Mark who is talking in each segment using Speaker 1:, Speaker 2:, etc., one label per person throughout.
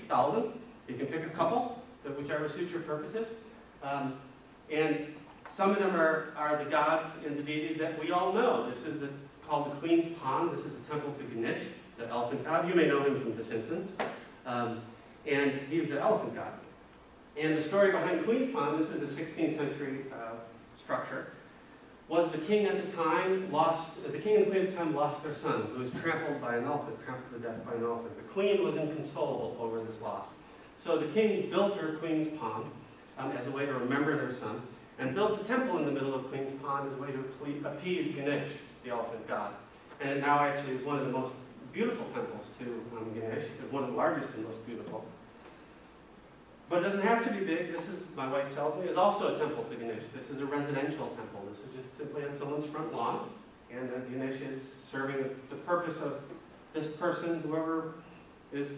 Speaker 1: 1,000. You can pick a couple, whichever suits your purposes. And some of them are the gods and the deities that we all know. This is called the Queen's Pond. This is a temple to Ganesh, the elephant god. You may know him from The Simpsons. And he's the elephant god. And the story behind Queen's Pond, this is a 16th century structure, was the king and the queen at the time lost their son, who was trampled by an elephant, trampled to death by an elephant. The queen was inconsolable over this loss. So the king built her Queen's Pond as a way to remember their son, and built the temple in the middle of Queen's Pond as a way to appease Ganesh, the elephant god. And it now actually is one of the most beautiful temples to Ganesh. It's one of the largest and most beautiful. But it doesn't have to be big. This is, my wife tells me, is also a temple to Ganesh. This is a residential temple. This is just simply on someone's front lawn. And Ganesh is serving the purpose of this person, whoever is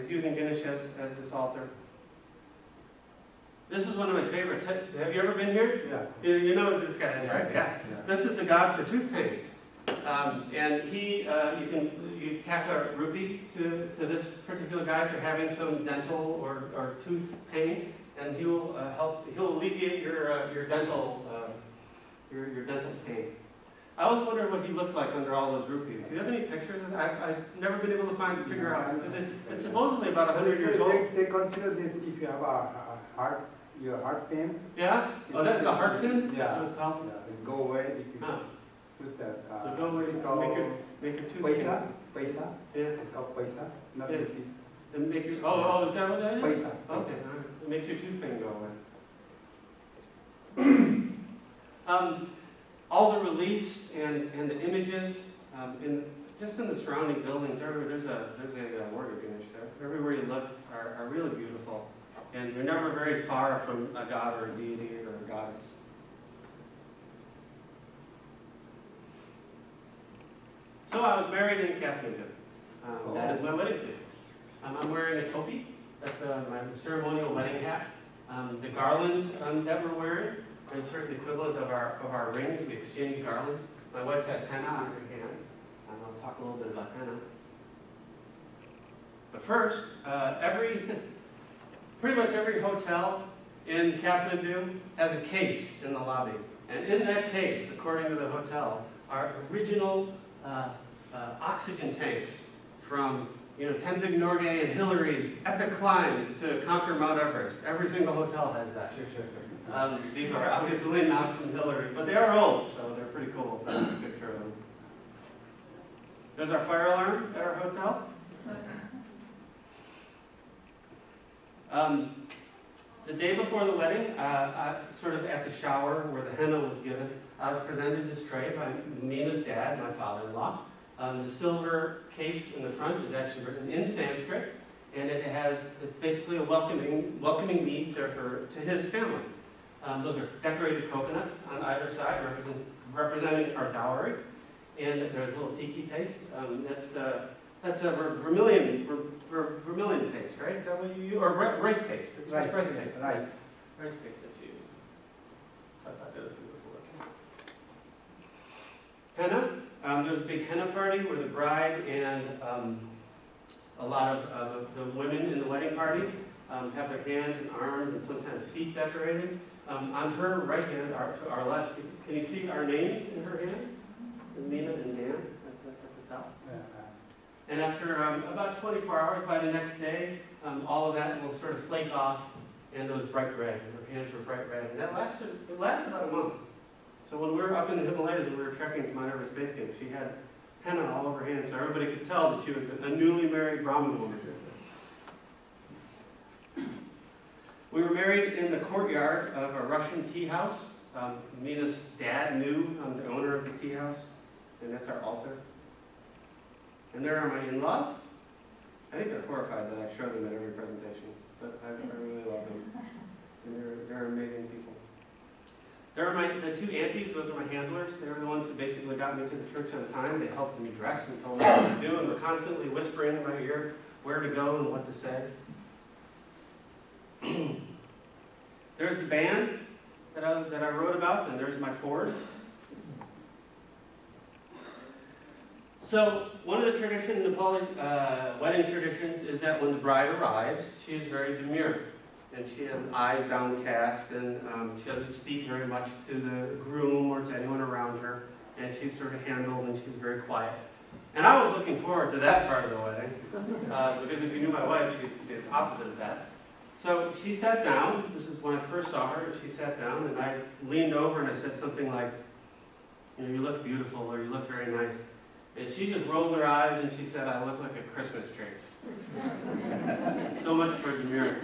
Speaker 1: using Ganesh as this altar. This is one of my favorites. Have you ever been here?
Speaker 2: Yeah.
Speaker 1: You know what this guy is, right? Yeah. This is the god for tooth pain. And you tack a rupee to this particular guy for having some dental or tooth pain, and he'll alleviate your dental pain. I always wondered what he looked like under all those rupees. Do you have any pictures of that? I've never been able to figure out, because it's supposedly about 100 years old.
Speaker 2: They consider this if you have your heart pain.
Speaker 1: Yeah? Oh, that's a heart pin?
Speaker 2: Yeah.
Speaker 1: That's what it's called?
Speaker 2: Yeah, it's go away if you use that.
Speaker 1: So go away, make your tooth
Speaker 2: paisa.
Speaker 1: Yeah.
Speaker 2: It's called paisa, not
Speaker 1: Yeah.
Speaker 2: rupees.
Speaker 1: And make your, is that what that is?
Speaker 2: Paisa.
Speaker 1: Okay, all right. It makes your tooth pain go away. All the reliefs and the images, just in the surrounding buildings, there's a warrior Ganesh there. Everywhere you look are really beautiful. And you're never very far from a god or a deity or a goddess. So I was married in Kathmandu. That is my wedding day. I'm wearing a topi. That's my ceremonial wedding hat. The garlands that we're wearing are sort of the equivalent of our rings. We exchange garlands. My wife has henna on her hand. I'll talk a little bit about henna. But first, pretty much every hotel in Kathmandu has a case in the lobby. And in that case, according to the hotel, are original oxygen tanks from Tenzing Norgay and Hillary's epic climb to conquer Mount Everest. Every single hotel has that. Sure. These are obviously not from Hillary, but they are old, so they're pretty cool to have a picture of them. There's our fire alarm at our hotel. The day before the wedding, sort of at the shower where the henna was given, I was presented this tray by Mina's dad, my father-in-law. The silver case in the front is actually written in Sanskrit, and it's basically a welcoming me to his family. Those are decorated coconuts on either side, representing our dowry, and there's a little tiki paste. That's a vermilion paste, right? Is that what you use? Or rice paste? It's rice paste.
Speaker 2: Rice.
Speaker 1: Rice paste that you use. I thought that was beautiful. Henna. There's a big henna party where the bride and a lot of the women in the wedding party have their hands and arms and sometimes feet decorated. On her right hand, to our left, can you see our names in her hand? Mina and Dan at the top. And after about 24 hours, by the next day, all of that will sort of flake off, and those bright red. Her hands were bright red, and it lasted about a month. So when we were up in the Himalayas and we were trekking to Mount Everest Base Camp, she had henna all over her hands, so everybody could tell that she was a newly married Brahmin woman. We were married in the courtyard of a Russian tea house. Mina's dad knew the owner of the tea house, and that's our altar. And there are my in-laws. I think they're horrified that I show them at every presentation, but I really love them. And they're amazing people. There are the two aunties, those are my handlers. They were the ones who basically got me to the church on time. They helped me dress and told me what to do, and were constantly whispering in my ear where to go and what to say. There's the band that I wrote about, and there's my Ford. So one of the Nepali wedding traditions is that when the bride arrives, she is very demure. And she has eyes downcast, and she doesn't speak very much to the groom or to anyone around her. And she's sort of handled, and she's very quiet. And I was looking forward to that part of the wedding, because if you knew my wife, she's the opposite of that. So she sat down. This is when I first saw her. She sat down, and I leaned over and I said something like, "You know, you look beautiful," or "You look very nice." And she just rolled her eyes and she said, "I look like a Christmas tree." So much for demure.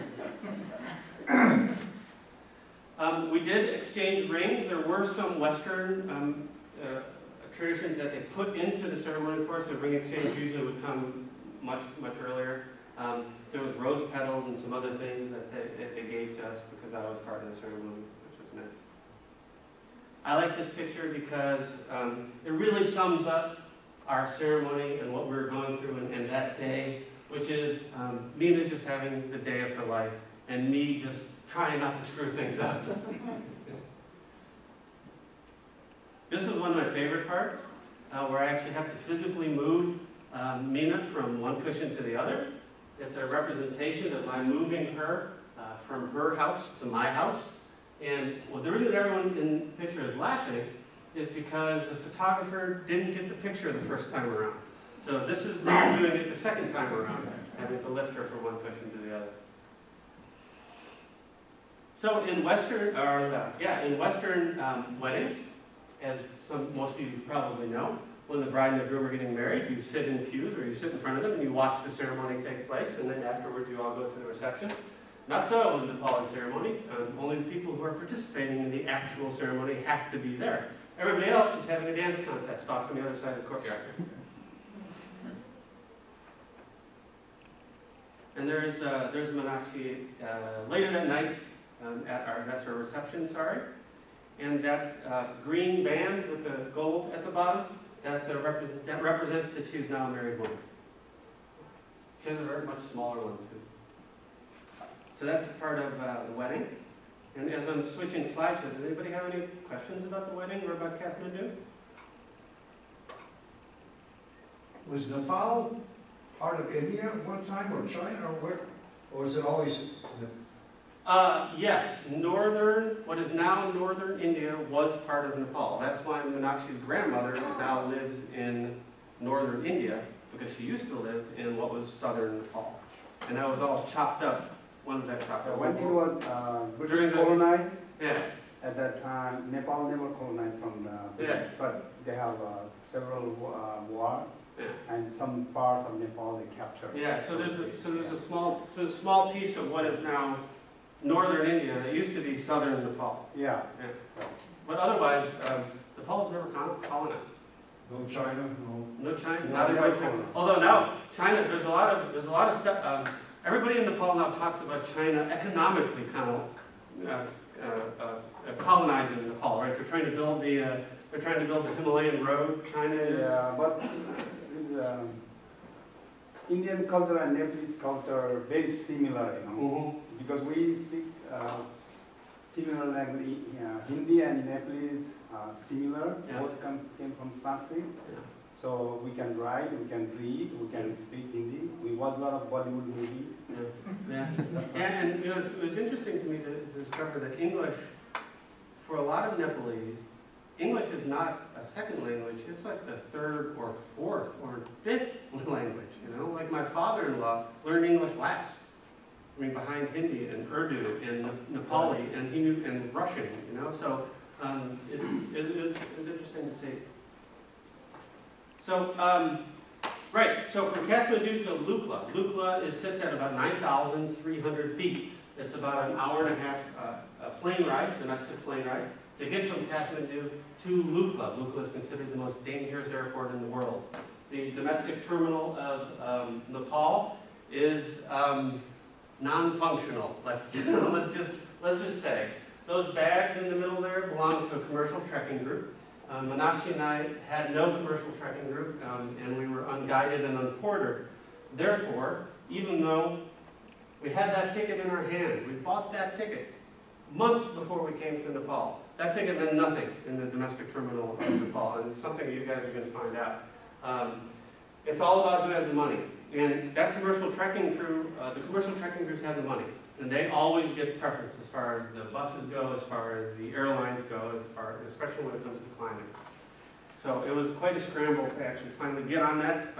Speaker 1: We did exchange rings. There were some Western traditions that they put into the ceremony for us. The ring exchange usually would come much earlier. There was rose petals and some other things that they gave to us because I was part of the ceremony, which was nice. I like this picture because it really sums up our ceremony and what we were going through and that day, which is Meena just having the day of her life and me just trying not to screw things up. This was one of my favorite parts, where I actually have to physically move Meena from one cushion to the other. It's a representation of my moving her from her house to my house. And well, the reason everyone in the picture is laughing is because the photographer didn't get the picture the first time around. So this is me doing it the second time around, having to lift her from one cushion to the other. So in Western weddings, as most of you probably know, when the bride and the groom are getting married, you sit in pews or you sit in front of them and you watch the ceremony take place, and then afterwards you all go to the reception. Not so in the Nepali ceremonies. Only the people who are participating in the actual ceremony have to be there. Everybody else is having a dance contest off on the other side of the courtyard. And there's Meenakshi later that night that's her reception, sorry. And that green band with the gold at the bottom, that represents that she's now a married woman. She has a very much smaller one too. So that's part of the wedding. And as I'm switching slideshows, does anybody have any questions about the wedding or about Kathmandu?
Speaker 3: Was Nepal part of India at one time, or China, or where? Or was it always?
Speaker 1: Yes, what is now northern India was part of Nepal. That's why Meenakshi's grandmother now lives in northern India, because she used to live in what was southern Nepal. And that was all chopped up. When was that chopped up?
Speaker 2: When it was British colonized,
Speaker 1: yeah.
Speaker 2: at that time, Nepal never colonized from the British, but they have several wars, and some parts of Nepal they captured.
Speaker 1: Yeah, so there's a small piece of what is now northern India that used to be southern Nepal.
Speaker 2: Yeah.
Speaker 1: But otherwise, Nepal was never colonized.
Speaker 3: No China,
Speaker 1: no China, not even China. Although now China, there's a lot of stuff. Everybody in Nepal now talks about China economically colonizing Nepal, right? They're trying to build the Himalayan road. China is.
Speaker 2: Yeah, but Indian culture and Nepalese culture very similar, you know, because we speak similar language. Hindi and Nepalese are similar.
Speaker 1: Yeah.
Speaker 2: Both came from Sanskrit.
Speaker 1: Yeah.
Speaker 2: So we can write, we can read, we can speak Hindi. We watch a lot of Bollywood movies.
Speaker 1: Yeah. And you know, it was interesting to me to discover that English, for a lot of Nepalese, English is not a second language. It's like the third or fourth or fifth language. You know, like my father-in-law learned English last. I mean, behind Hindi and Urdu and Nepali and he knew and Russian. You know, so it was interesting to see. So, right, so from Kathmandu to Lukla sits at about 9,300 feet. It's about an hour and a half plane ride, domestic plane ride, to get from Kathmandu to Lukla. Lukla is considered the most dangerous airport in the world. The domestic terminal of Nepal is non-functional. Let's just say. Those bags in the middle there belong to a commercial trekking group. Meenakshi and I had no commercial trekking group, and we were unguided and unportered. Therefore, even though we had that ticket in our hand, we bought that ticket months before we came to Nepal. That ticket meant nothing in the domestic terminal of Nepal, and it's something that you guys are going to find out. It's all about who has the money. And that commercial trekking crew, the commercial trekking crews have the money. And they always get preference as far as the buses go, as far as the airlines go, especially when it comes to climbing. So it was quite a scramble to actually finally get on that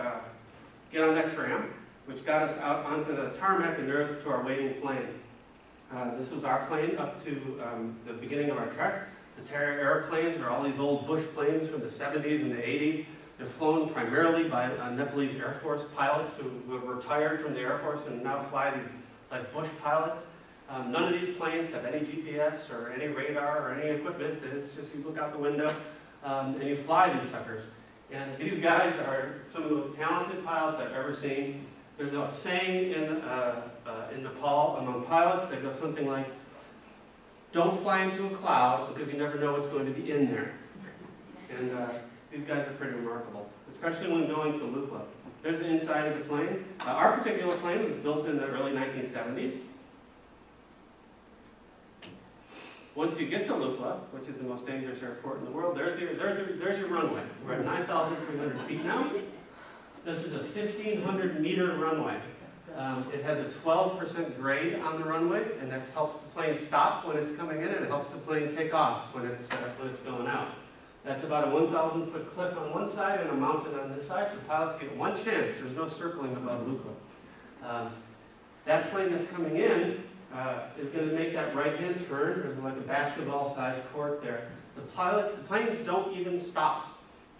Speaker 1: tram, which got us out onto the tarmac and nearest to our waiting plane. This was our plane up to the beginning of our trek. The airplanes are all these old bush planes from the 70s and the 80s. They're flown primarily by Nepalese Air Force pilots who have retired from the Air Force and now fly these like bush pilots. None of these planes have any GPS or any radar or any equipment. It's just you look out the window and you fly these suckers. And these guys are some of the most talented pilots I've ever seen. There's a saying in Nepal among pilots that goes something like, "Don't fly into a cloud because you never know what's going to be in there." And these guys are pretty remarkable, especially when going to Lukla. There's the inside of the plane. Our particular plane was built in the early 1970s. Once you get to Lukla, which is the most dangerous airport in the world, there's your runway. We're at 9,300 feet now. This is a 1,500-meter runway. It has a 12% grade on the runway, and that helps the plane stop when it's coming in, and it helps the plane take off when it's going out. That's about a 1,000-foot cliff on one side and a mountain on this side, so pilots get one chance. There's no circling above Lukla. That plane that's coming in is going to make that right-hand turn. There's like a basketball-sized court there. The planes don't even stop.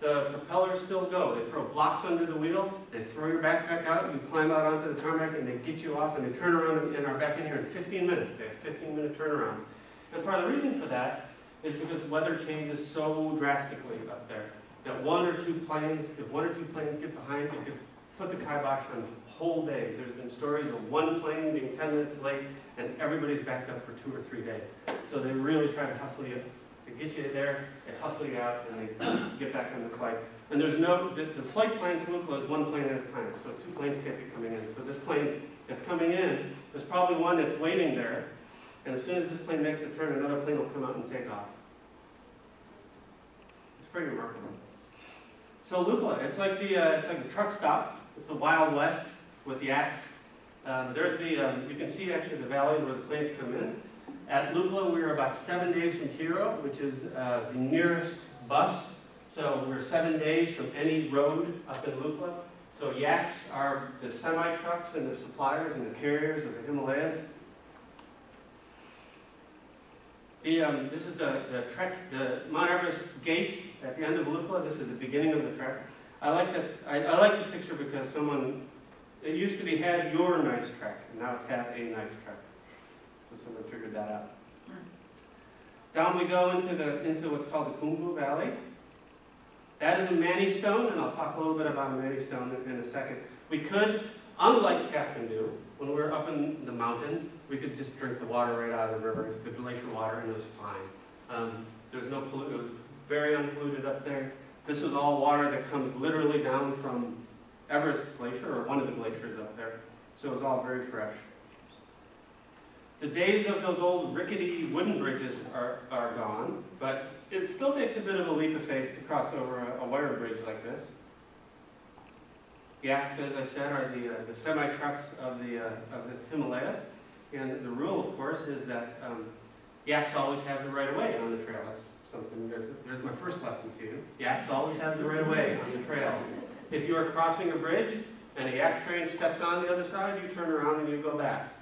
Speaker 1: The propellers still go. They throw blocks under the wheel, they throw your backpack out, you climb out onto the tarmac, and they get you off, and they turn around and are back in here in 15 minutes. They have 15-minute turnarounds. And part of the reason for that is because weather changes so drastically up there that if one or two planes get behind, you could put the kibosh on whole days. There's been stories of one plane being 10 minutes late, and everybody's backed up for 2 or 3 days. So they really try to hustle you. They get you there, they hustle you out, and they get back on the flight. And there's the flight plan to Lukla is one plane at a time, so 2 planes can't be coming in. So this plane that's coming in, there's probably one that's waiting there, and as soon as this plane makes a turn, another plane will come out and take off. It's pretty remarkable. So Lukla, it's like the truck stop. It's the Wild West with yaks. You can see actually the valley where the planes come in. At Lukla, we were about 7 days from Hiro, which is the nearest bus. So we're 7 days from any road up in Lukla. So yaks are the semi-trucks and the suppliers and the carriers of the Himalayas. This is the trek, the Mount Everest gate at the end of Lukla. This is the beginning of the trek. I like that. I like this picture because it used to be had your nice trek, and now it's had a nice trek. So someone figured that out. Down we go into what's called the Khumbu Valley. That is a Mani stone, and I'll talk a little bit about a Mani stone in a second. We could, unlike Kathmandu, when we were up in the mountains, we could just drink the water right out of the river. It's the glacier water, and it was fine. There's no pollution. It was very unpolluted up there. This is all water that comes literally down from Everest Glacier, or one of the glaciers up there. So it's all very fresh. The days of those old rickety wooden bridges are gone, but it still takes a bit of a leap of faith to cross over a wire bridge like this. Yaks, as I said, are the semi-trucks of the Himalayas, and the rule, of course, is that yaks always have the right of way on the trail. That's something. There's my first lesson to you. Yaks always have the right of way on the trail. If you are crossing a bridge and a yak train steps on the other side, you turn around and you go back.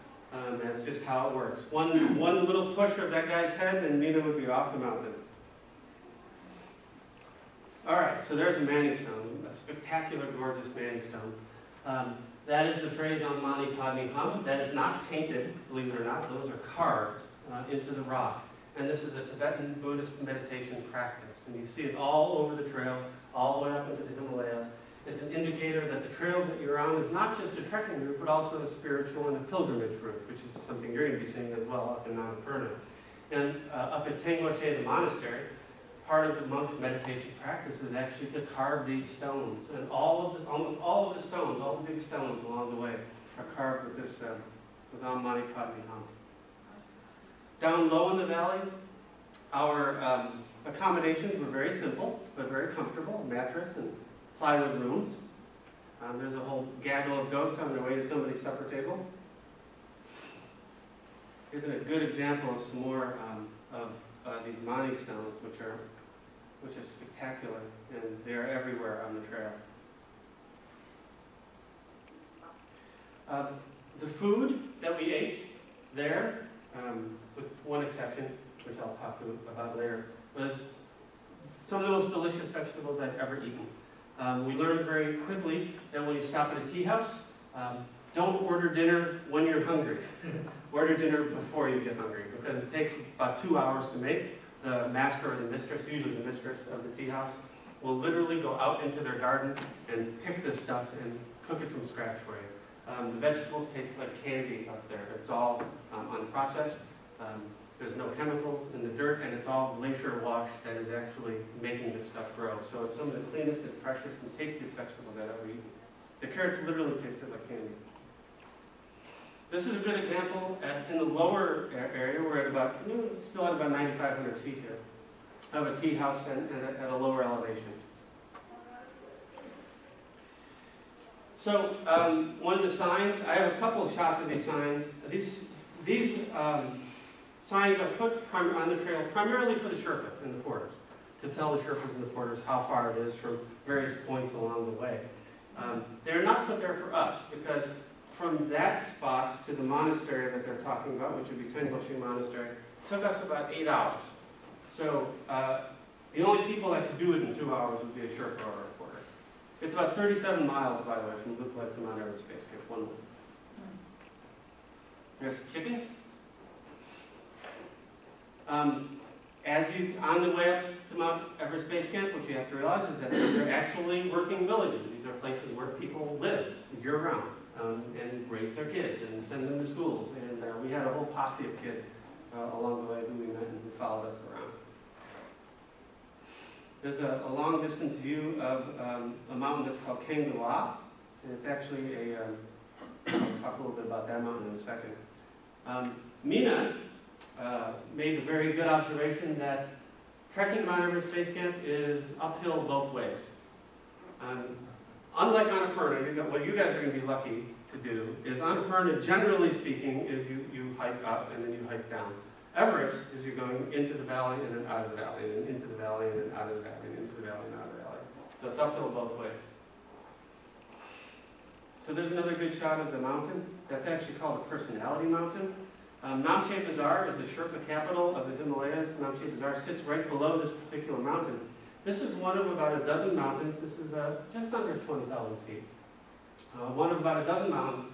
Speaker 1: That's just how it works. One little push of that guy's head and Nina would be off the mountain. All right, so there's a Mani stone, a spectacular, gorgeous Mani stone. That is the phrase on Mani Padme Hum. That is not painted, believe it or not. Those are carved into the rock. And this is a Tibetan Buddhist meditation practice. And you see it all over the trail, all the way up into the Himalayas. It's an indicator that the trail that you're on is not just a trekking route, but also a spiritual and a pilgrimage route, which is something you're going to be seeing as well up in Annapurna. And up at Tengwashe, the monastery, part of the monks' meditation practice is actually to carve these stones. And almost all of the stones, all the big stones along the way, are carved with this, with Mani Padme Hum. Down low in the valley, our accommodations were very simple, but very comfortable, a mattress and plywood rooms. There's a whole gaggle of goats on their way to somebody's supper table. Here's a good example of some more of these mani stones, which are spectacular, and they are everywhere on the trail. The food that we ate there, with one exception, which I'll talk about later, was some of the most delicious vegetables I've ever eaten. We learned very quickly that when you stop at a tea house, don't order dinner when you're hungry. Order dinner before you get hungry, because it takes about 2 hours to make. The master or the mistress, usually the mistress of the tea house, will literally go out into their garden and pick this stuff and cook it from scratch for you. The vegetables taste like candy up there. It's all unprocessed. There's no chemicals in the dirt, and it's all glacier wash that is actually making this stuff grow. So it's some of the cleanest and freshest and tastiest vegetables I've ever eaten. The carrots literally tasted like candy. This is a good example. In the lower area, we're at about, still at about 9,500 feet here, of a tea house and at a lower elevation. So one of the signs, I have a couple of shots of these signs. These signs are put on the trail primarily for the Sherpas and the porters, to tell the Sherpas and the porters how far it is from various points along the way. They're not put there for us, because from that spot to the monastery that they're talking about, which would be Tranquil Monastery, took us about 8 hours. So the only people that could do it in 2 hours would be a Sherpa or a porter. It's about 37 miles, by the way, from Lukla to Mount Everest Base Camp, one way. There's chickens. On the way up to Mount Everest Base Camp, what you have to realize is that these are actually working villages. These are places where people live year-round and raise their kids and send them to schools. And we had a whole posse of kids along the way who we met and who followed us around. There's a long-distance view of a mountain that's called Kathmandu, and it's actually I'll talk a little bit about that mountain in a second. Meena made the very good observation that trekking to Mount Everest Base Camp is uphill both ways. Unlike Annapurna, what you guys are going to be lucky to do is Annapurna, generally speaking, is you hike up and then you hike down. Everest is you're going into the valley and then out of the valley, and then into the valley and then out of the valley, and into the valley and out of the valley. So it's uphill both ways. So there's another good shot of the mountain. That's actually called the Personality Mountain. Namche Bazaar is the Sherpa capital of the Himalayas. Namche Bazaar sits right below this particular mountain. This is one of about a dozen mountains. This is just under 20,000 feet. One of about a dozen mountains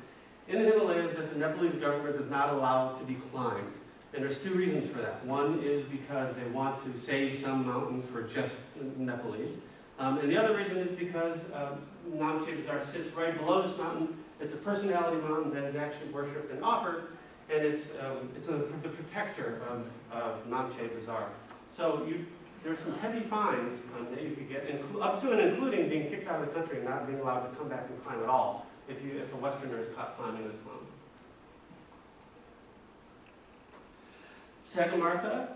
Speaker 1: in the Himalayas that the Nepalese government does not allow to be climbed. And there's two reasons for that. One is because they want to save some mountains for just Nepalese. And the other reason is because Namche Bazaar sits right below this mountain. It's a personality mountain that is actually worshipped and offered, and it's the protector of Namche Bazaar. So there's some heavy fines that you could get, up to and including being kicked out of the country and not being allowed to come back and climb at all if a Westerner is caught climbing this mountain. Sagarmatha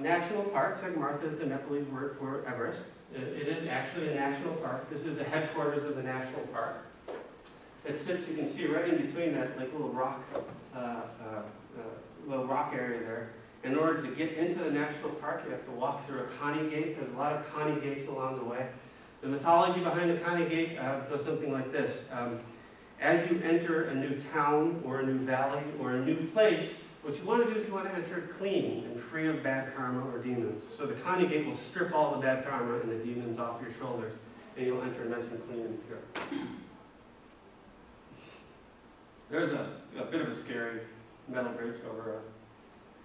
Speaker 1: National Park. Sagarmatha is the Nepalese word for Everest. It is actually a national park. This is the headquarters of the national park. It sits, you can see right in between that little rock area there. In order to get into the national park, you have to walk through a Kani gate. There's a lot of Kani gates along the way. The mythology behind the Kani gate goes something like this. As you enter a new town or a new valley or a new place, what you want to do is you want to enter it clean and free of bad karma or demons. So the Kani gate will strip all the bad karma and the demons off your shoulders, and you'll enter nice and clean and pure. There's a bit of a scary metal bridge over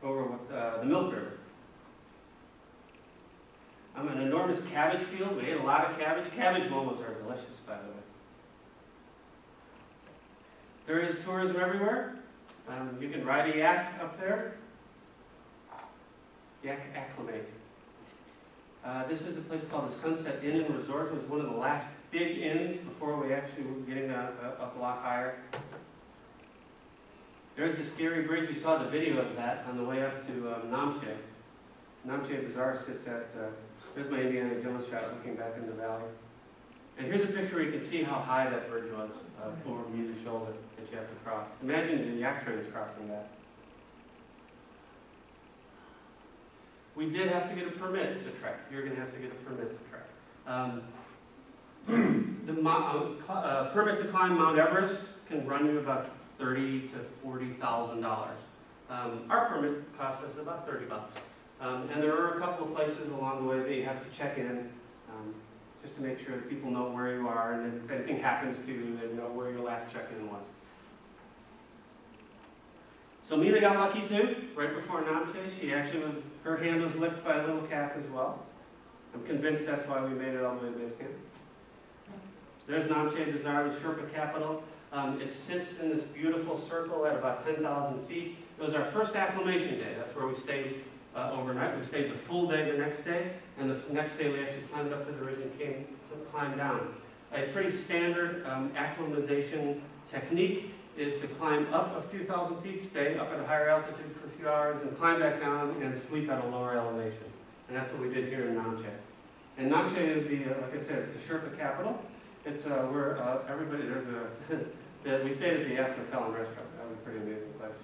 Speaker 1: what's the Milk River. An enormous cabbage field. We ate a lot of cabbage. Cabbage momos are delicious, by the way. There is tourism everywhere. You can ride a yak up there. Yak acclimate. This is a place called the Sunset Inn and Resort. It was one of the last big inns before we actually were getting a block higher. There's the scary bridge. You saw the video of that on the way up to Namche. Namche Bazaar sits at, there's my Indiana Jones shot looking back in the valley. And here's a picture where you can see how high that bridge was over me the shoulder that you have to cross. Imagine the yak trains crossing that. We did have to get a permit to trek. You're going to have to get a permit to trek. The permit to climb Mount Everest can run you about $30,000 to $40,000. Our permit cost us about $30. And there are a couple of places along the way that you have to check in just to make sure that people know where you are, and if anything happens to you, they know where your last check-in was. So Meena got lucky too, right before Namche. She actually was, her hand was licked by a little calf as well. I'm convinced that's why we made it all the way to base camp. There's Namche Bazaar, the Sherpa capital. It sits in this beautiful circle at about 10,000 feet. It was our first acclimation day. That's where we stayed overnight. We stayed the full day the next day, and the next day we actually climbed up to the ridge and climbed down. A pretty standard acclimatization technique is to climb up a few thousand feet, stay up at a higher altitude for a few hours, and climb back down and sleep at a lower elevation. And that's what we did here in Namche. And Namche is the, like I said, it's the Sherpa capital. It's where everybody, there's a, we stayed at the Yak Hotel and Restaurant. That was a pretty amazing place.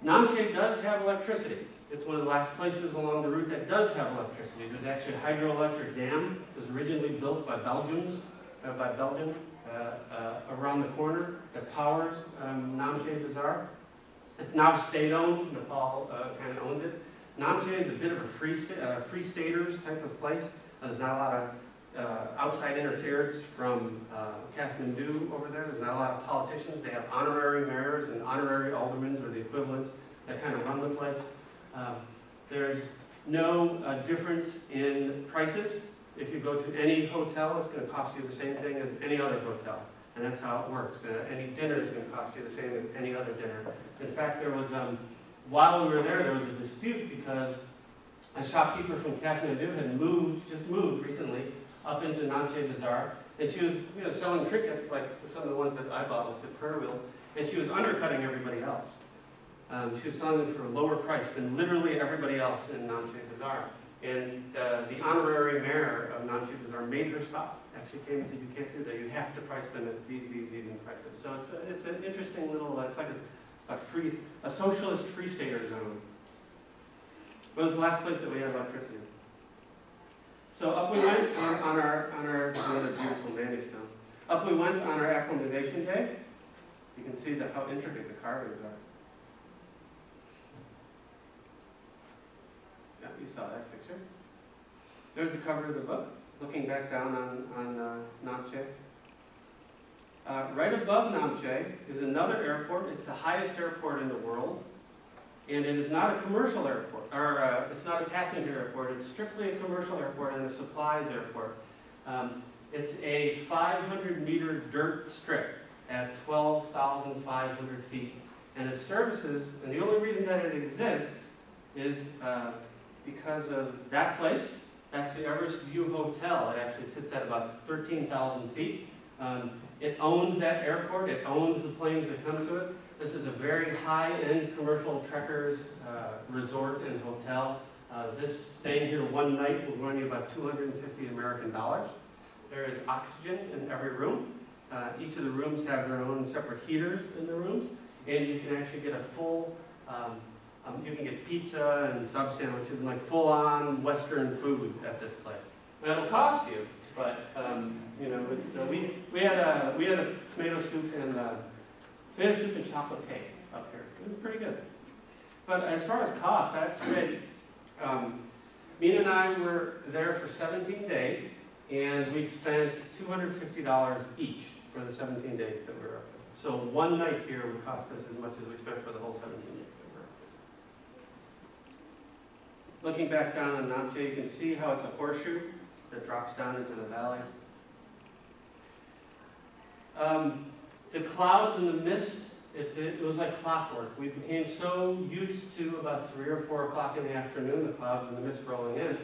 Speaker 1: Namche does have electricity. It's one of the last places along the route that does have electricity. There's actually a hydroelectric dam. It was originally built by Belgium, around the corner that powers Namche Bazaar. It's now state-owned. Nepal kind of owns it. Namche is a bit of a free staters type of place. There's not a lot of outside interference from Kathmandu over there. There's not a lot of politicians. They have honorary mayors and honorary aldermen, or the equivalents, that kind of run the place. There's no difference in prices. If you go to any hotel, it's going to cost you the same thing as any other hotel. And that's how it works. Any dinner is going to cost you the same as any other dinner. In fact, there was, while we were there was a dispute because a shopkeeper from Kathmandu had just moved recently up into Namche Bazaar, and she was selling trinkets like some of the ones that I bought, like the prayer wheels, and she was undercutting everybody else. She was selling them for a lower price than literally everybody else in Namche Bazaar. And the honorary mayor of Namche Bazaar made her stop. Actually came and said, you can't do that. You have to price them at these prices. So it's an interesting little, it's like a socialist free stater zone. It was the last place that we had electricity. So up we went on our another beautiful Mandy stone. Up we went on our acclimatization day. You can see how intricate the carvings are. Yeah, you saw that picture. There's the cover of the book, looking back down on Namche. Right above Namche is another airport. It's the highest airport in the world. And it is not a commercial airport, or it's not a passenger airport. It's strictly a commercial airport and a supplies airport. It's a 500-meter dirt strip at 12,500 feet. And it services, and the only reason that it exists is because of that place. That's the Everest View Hotel. It actually sits at about 13,000 feet. It owns that airport. It owns the planes that come to it. This is a very high-end commercial trekkers resort and hotel. This staying here one night will run you about $250 American. There is oxygen in every room. Each of the rooms have their own separate heaters in the rooms, and you can actually get a full, you can get pizza and sub sandwiches and like full-on Western foods at this place. And it'll cost you, but it's, we had a tomato soup and chocolate cake up here. It was pretty good. But as far as cost, I have to say, Meena and I were there for 17 days, and we spent $250 each for the 17 days that we were up there. So one night here would cost us as much as we spent for the whole 17 days that we were up there. Looking back down on Namche, you can see how it's a horseshoe that drops down into the valley. The clouds and the mist, it was like clockwork. We became so used to about 3 or 4 o'clock in the afternoon, the clouds and the mist rolling in,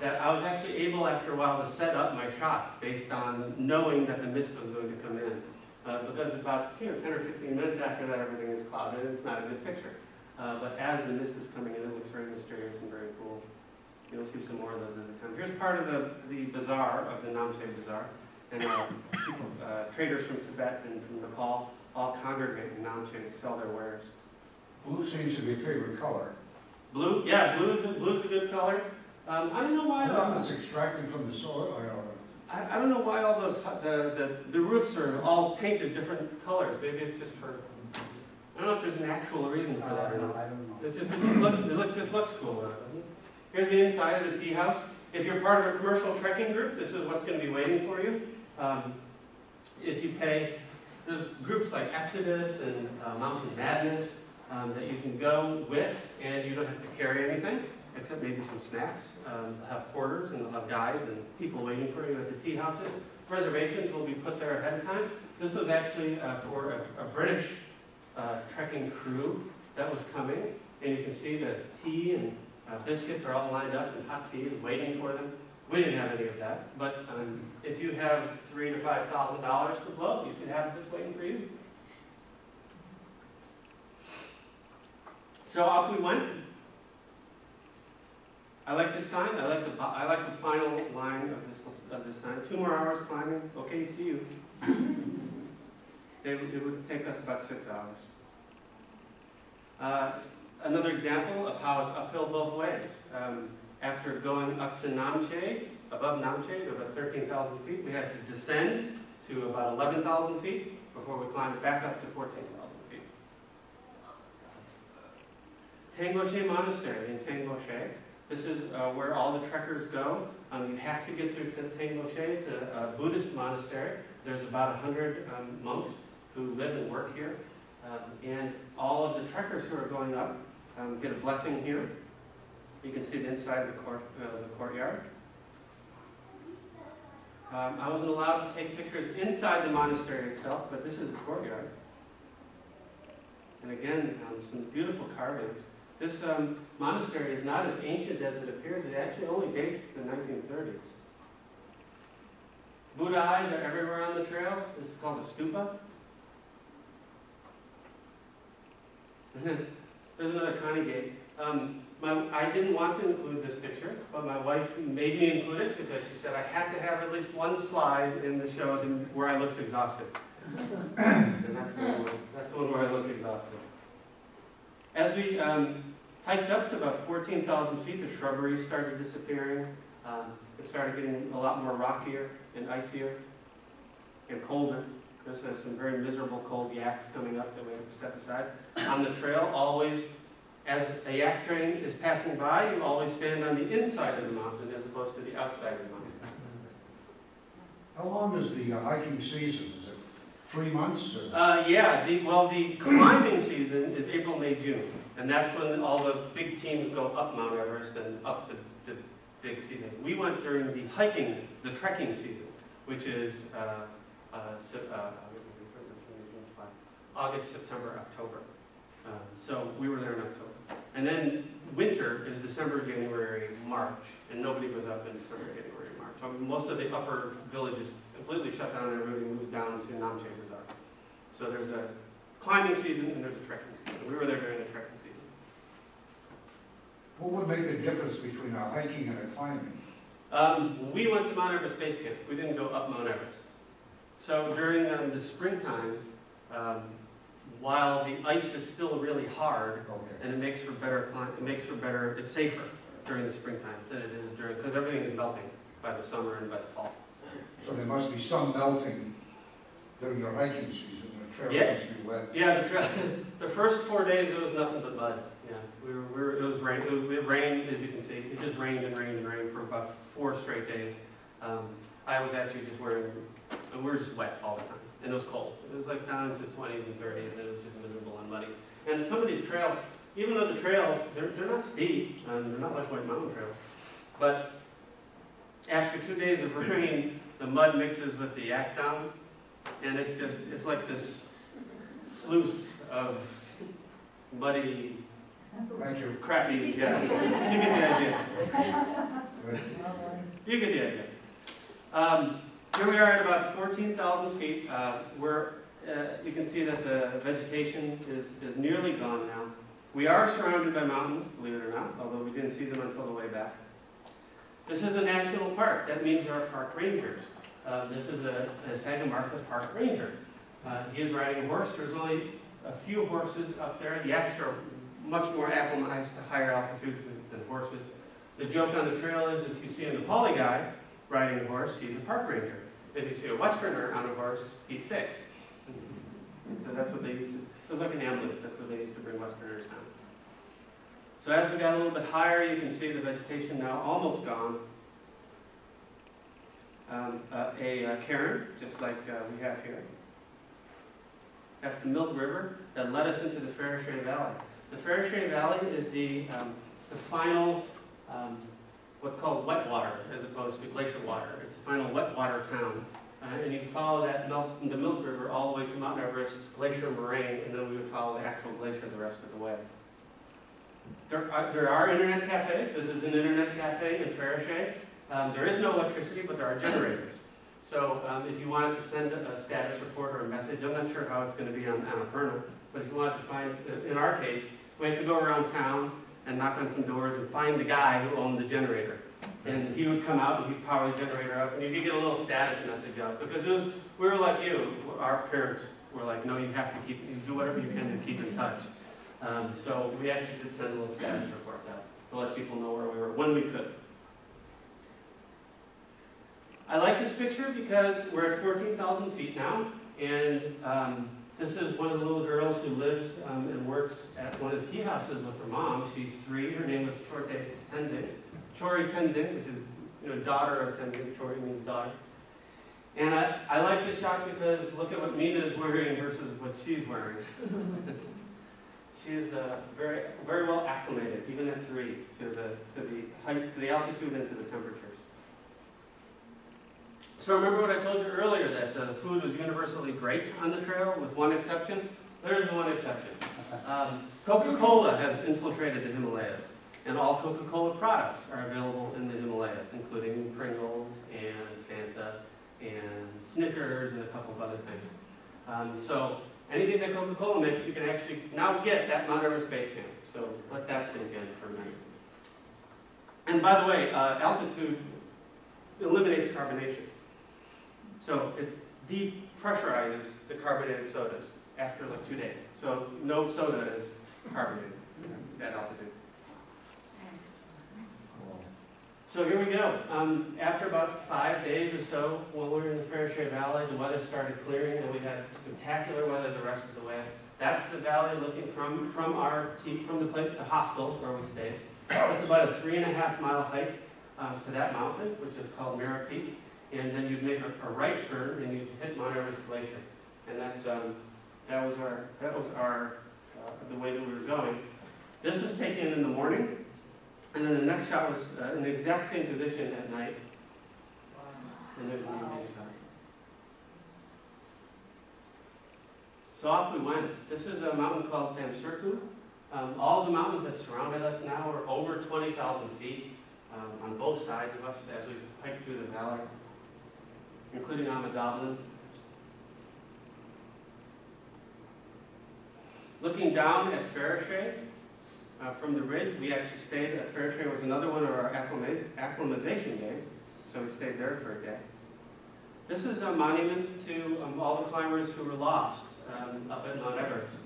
Speaker 1: that I was actually able after a while to set up my shots based on knowing that the mist was going to come in. Because about 10 or 15 minutes after that, everything is clouded and it's not a good picture. But as the mist is coming in, it looks very mysterious and very cool. You'll see some more of those as they come. Here's part of the bazaar of the Namche Bazaar. And people, traders from Tibet and from Nepal all congregate in Namche and sell their wares.
Speaker 3: Blue seems to be a favorite color.
Speaker 1: Blue? Yeah, blue's a good color. I don't know why.
Speaker 3: I don't know if it's extracted from the soil.
Speaker 1: I don't know why all those the roofs are all painted different colors. Maybe it's just for. I don't know if there's an actual reason for that or not.
Speaker 2: I don't know.
Speaker 1: It just looks cool. Doesn't it? Here's the inside of the tea house. If you're part of a commercial trekking group, this is what's going to be waiting for you. If you pay, there's groups like Exodus and Mountain Madness that you can go with, and you don't have to carry anything, except maybe some snacks. They'll have porters and they'll have guides and people waiting for you at the tea houses. Reservations will be put there ahead of time. This was actually for a British trekking crew that was coming, and you can see the tea and biscuits are all lined up, and hot tea is waiting for them. We didn't have any of that, but if you have $3,000 to $5,000 to blow, you can have this waiting for you. So up we went. I like this sign. I like the final line of this sign. 2 more hours climbing. Okay, see you. It would take us about 6 hours. Another example of how it's uphill both ways. After going up to Namche, above Namche, to about 13,000 feet, we had to descend to about 11,000 feet before we climbed back up to 14,000 feet. Tengoshe Monastery in Tengoshe. This is where all the trekkers go. You have to get through Tengoshe. It's a Buddhist monastery. There's about 100 monks who live and work here. And all of the trekkers who are going up get a blessing here. You can see the inside of the courtyard. I wasn't allowed to take pictures inside the monastery itself, but this is the courtyard. And again, some beautiful carvings. This monastery is not as ancient as it appears. It actually only dates to the 1930s. Buddha eyes are everywhere on the trail. This is called a stupa. There's another Connie gate. I didn't want to include this picture, but my wife made me include it because she said I had to have at least one slide in the show where I looked exhausted. And that's the one where I looked exhausted. As we hiked up to about 14,000 feet, the shrubbery started disappearing. It started getting a lot more rockier and icier and colder. There's some very miserable cold yaks coming up that we have to step aside. On the trail, always, as a yak train is passing by, you always stand on the inside of the mountain as opposed to the outside of the mountain.
Speaker 3: How long is the hiking season? Is it 3 months?
Speaker 1: Yeah, the climbing season is April, May, June. And that's when all the big teams go up Mount Everest and up the big season. We went during the trekking season, which is August, September, October. So we were there in October. And then winter is December, January, March, and nobody goes up in December, January, March. So most of the upper villages completely shut down and everybody moves down to Namche Bazaar. So there's a climbing season and there's a trekking season. We were there during the trekking season.
Speaker 3: What would make the difference between a hiking and a climbing?
Speaker 1: We went to Mount Everest Base Camp. We didn't go up Mount Everest. So during the springtime, while the ice is still really hard, and it makes for better it's safer during the springtime than it is because everything is melting by the summer and by the fall.
Speaker 3: So there must be some melting during your hiking season. The trail must be wet.
Speaker 1: Yeah, the trail. The first 4 days it was nothing but mud. Yeah, it was rain. It rained, as you can see. It just rained and rained and rained for about 4 straight days. I was actually just wearing. We were just wet all the time, and it was cold. It was like down into 20s and 30s, and it was just miserable and muddy. And some of these trails, even though the trails, they're not steep, and they're not like White Mountain trails, but after 2 days of rain, the mud mixes with the yak down, and it's like this sluice of muddy, crappy, yeah. You get the idea. You get the idea. Here we are at about 14,000 feet. You can see that the vegetation is nearly gone now. We are surrounded by mountains, believe it or not, although we didn't see them until the way back. This is a national park. That means there are park rangers. This is a Sagamartha park ranger. He is riding a horse. There's only a few horses up there. Yaks are much more acclimatized to higher altitude than horses. The joke on the trail is if you see a Nepali guy riding a horse, he's a park ranger. If you see a Westerner on a horse, he's sick. And so that's what they used to, it was like an ambulance, that's what they used to bring Westerners down. So as we got a little bit higher, you can see the vegetation now almost gone. A cairn, just like we have here. That's the Milk River that led us into the Ferrochere Valley. The Ferrochere Valley is the final, what's called wet water, as opposed to glacier water. It's the final wet water town. And you follow the Milk River all the way to Mount Everest's glacier moraine, and then we would follow the actual glacier the rest of the way. There are internet cafes. This is an internet cafe in Ferrochere. There is no electricity, but there are generators. So if you wanted to send a status report or a message, I'm not sure how it's going to be on Annapurna, but if you wanted to find, in our case, we had to go around town and knock on some doors and find the guy who owned the generator. And he would come out and he'd power the generator up, and you could get a little status message out. Because we were like you, our parents were like, no, you have to you do whatever you can to keep in touch. So we actually did send little status reports out to let people know where we were when we could. I like this picture because we're at 14,000 feet now, and this is one of the little girls who lives and works at one of the tea houses with her mom. She's 3. Her name is Chori Tenzin, which is daughter of Tenzin. Chori means daughter. And I like this shot because look at what Meena is wearing versus what she's wearing. She is very, very well acclimated, even at 3, to the height, to the altitude, and to the temperatures. So remember what I told you earlier, that the food was universally great on the trail, with one exception? There's the one exception. Coca-Cola has infiltrated the Himalayas, and all Coca-Cola products are available in the Himalayas, including Pringles and Fanta and Snickers and a couple of other things. So anything that Coca-Cola makes, you can actually now get at Mount Everest Base Camp. So let that sink in for a minute. And by the way, altitude eliminates carbonation. So it depressurizes the carbonated sodas after like 2 days. So no soda is carbonated at altitude. So here we go. After about 5 days or so, while we were in the Ferrochere Valley, the weather started clearing and we had spectacular weather the rest of the way. That's the valley looking from the hostel where we stayed. It's about a 3.5-mile hike to that mountain, which is called Mera Peak. And then you'd make a right turn and you'd hit Mount Everest Glacier. And that was the way that we were going. This was taken in the morning, and then the next shot was in the exact same position at night. And there's an evening shot. So off we went. This is a mountain called Thamserku. All of the mountains that surrounded us now are over 20,000 feet on both sides of us as we hiked through the valley, including Ahmedabad. Looking down at Ferrochere from the ridge, we actually stayed at Ferrochere. Was another one of our acclimatization days, so we stayed there for a day. This is a monument to all the climbers who were lost up at Mount Everest.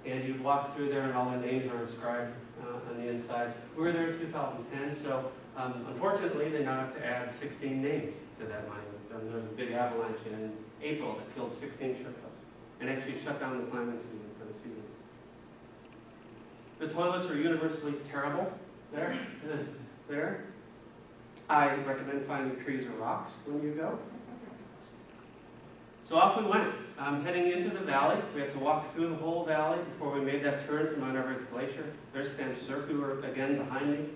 Speaker 1: And you'd walk through there and all their names are inscribed on the inside. We were there in 2010, so unfortunately they now have to add 16 names to that monument. There was a big avalanche in April that killed 16 Sherpas and actually shut down the climbing season for the season. The toilets were universally terrible there. I recommend finding trees or rocks when you go. So off we went, heading into the valley. We had to walk through the whole valley before we made that turn to Mount Everest Glacier. There's Thamserku again behind me.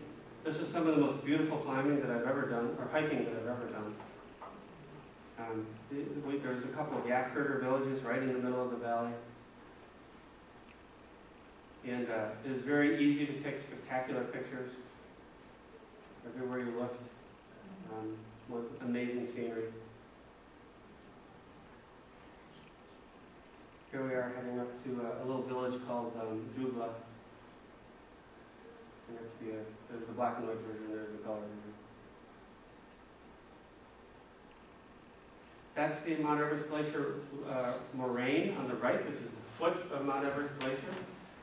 Speaker 1: This is some of the most beautiful climbing that I've ever done, or hiking that I've ever done. There's a couple of yak herder villages right in the middle of the valley. And it was very easy to take spectacular pictures. Everywhere you looked was amazing scenery. Here we are heading up to a little village called Jubla. And that's there's the black and white version, there's the color version. That's the Mount Everest Glacier moraine on the right, which is the foot of Mount Everest Glacier.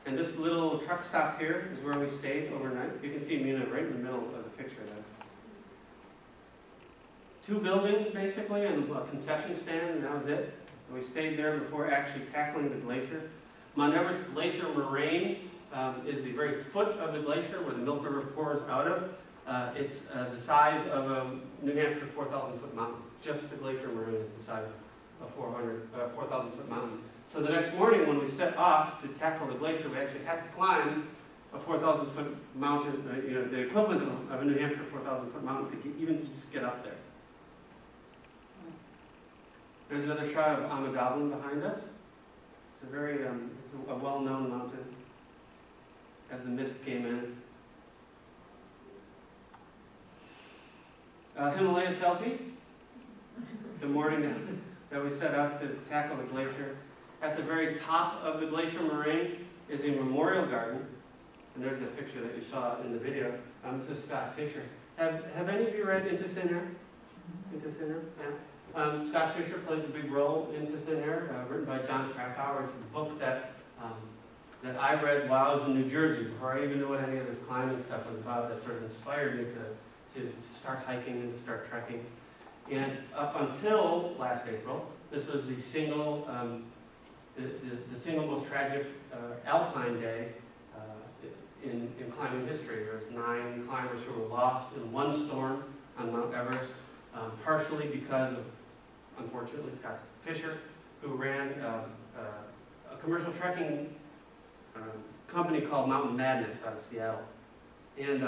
Speaker 1: And this little truck stop here is where we stayed overnight. You can see Meena right in the middle of the picture there. 2 buildings, basically, and a concession stand, and that was it. And we stayed there before actually tackling the glacier. Mount Everest Glacier moraine is the very foot of the glacier where the Milk River pours out of. It's the size of a New Hampshire 4,000-foot mountain. Just the glacier moraine is the size of a 4,000-foot mountain. So the next morning when we set off to tackle the glacier, we actually had to climb a 4,000-foot mountain, the equivalent of a New Hampshire 4,000-foot mountain to even just get up there. There's another shot of Amagablin behind us. It's a very, it's a well-known mountain as the mist came in. Himalayas selfie, the morning that we set out to tackle the glacier. At the very top of the glacier moraine is a memorial garden, and there's that picture that you saw in the video. This is Scott Fisher. Have any of you read Into Thin Air? Into Thin Air? Yeah. Scott Fisher plays a big role in Into Thin Air, written by John Krakauer. It's the book that I read while I was in New Jersey, before I even knew what any of this climbing stuff was about, that sort of inspired me to start hiking and to start trekking. And up until last April, this was the single most tragic alpine day in climbing history. There was 9 climbers who were lost in one storm on Mount Everest, partially because of, unfortunately, Scott Fisher, who ran a commercial trekking company called Mountain Madness out of Seattle. And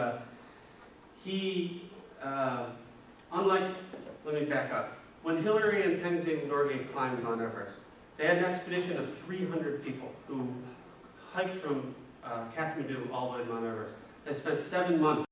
Speaker 1: let me back up. When Hillary and Tenzing Norgay climbed Mount Everest, they had an expedition of 300 people who hiked from Kathmandu all the way to Mount Everest. They spent 7 months